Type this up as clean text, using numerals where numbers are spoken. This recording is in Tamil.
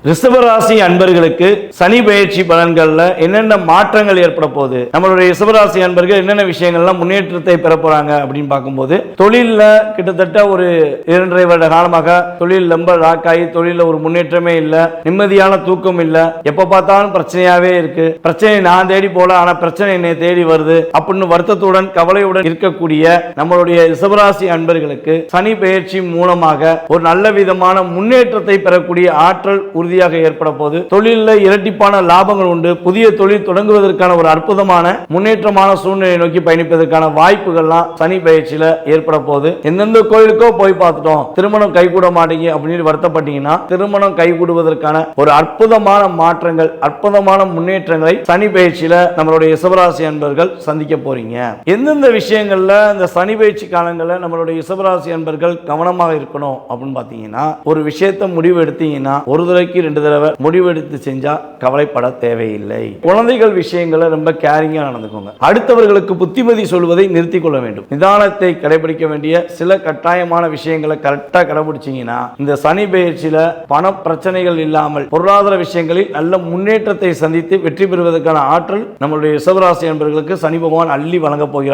ரிஷபராசி அன்பர்களுக்கு சனி பயிற்சி பலன்கள்ல என்னென்ன மாற்றங்கள் ஏற்பட போகுது, நம்மளுடைய ரிஷபராசி அன்பர்கள் என்னென்ன விஷயங்கள்லாம் முன்னேற்றத்தை பெற போறாங்க அப்படின்னு பார்க்கும்போது, தொழில கிட்டத்தட்ட ஒரு 2.5 வருட காலமாக தொழில் ரொம்ப லாக் ஆகி தொழில ஒரு முன்னேற்றமே இல்லை, நிம்மதியான தூக்கம் இல்லை, எப்ப பார்த்தாலும் பிரச்சனையாவே இருக்கு, பிரச்சனை நான் தேடி போல ஆனா பிரச்சனை என்னை தேடி வருது அப்படின்னு வருத்தத்துடன் கவலையுடன் இருக்கக்கூடிய நம்மளுடைய ரிஷபராசி அன்பர்களுக்கு சனி பயிற்சி மூலமாக ஒரு நல்ல விதமான முன்னேற்றத்தை பெறக்கூடிய ஆற்றல் உறுதியாக ஏற்பட போது, தொழிலில் இரட்டிப்பான லாபங்கள் உண்டு, புதிய தொழில் தொடங்குவதற்கான ஒரு அற்புதமான முன்னேற்றமான சூழ்நிலை நோக்கி பயணிப்பதற்கான வாய்ப்புகள்லாம் சனி பயிற்சியில ஏற்பட போது. எந்தெந்த கோயிலுக்கோ போய் பார்த்துட்டோம், திருமணம் கைகூட மாட்டேங்க அப்படின்னு வருத்தப்பட்டீங்கன்னா, திருமணம் கைகூடுவதற்கான ஒரு அற்புதமான மாற்றங்கள், அற்புதமான முன்னேற்றங்களை சனி பயிற்சியில நம்மளுடைய ரிஷபராசி அன்பர்கள் சந்திக்க போறீங்க. எந்தெந்த விஷயங்கள்ல இந்த சனி பயிற்சி காலங்களில் நம்மளுடைய ரிஷபராசி அன்பர்கள் கவனமாக இருக்கணும் அப்படின்னு பார்த்தீங்கன்னா, ஒரு விஷயத்தை முடிவு எடுத்தீங்கன்னா ஒரு தடவைக்கு 2 தடவை முடிவெடுத்து செஞ்சா கவலைப்பட தேவையில்லை. குழந்தைகள் விஷயங்களை ரொம்ப கேரிங்கா நடந்துக்கோங்க. அடுத்தவர்களுக்கு புத்திமதி சொல்வதை நிறுத்திக் கொள்ள வேண்டும். நிதானத்தை கடைபிடிக்க வேண்டிய சில கட்டாயமான விஷயங்களை கரெக்டா கடைபிடிச்சீங்கன்னா இந்த சனி பயிற்சியில பண பிரச்சனைகள் இல்லாமல் பொருளாதார விஷயங்களில் நல்ல முன்னேற்றத்தை சந்தித்து வெற்றி பெறுவதற்கான ஆற்றல் நம்மளுடைய ரிஷபராசி அன்பர்களுக்கு சனி பகவான் அள்ளி வழங்க போகிறார்.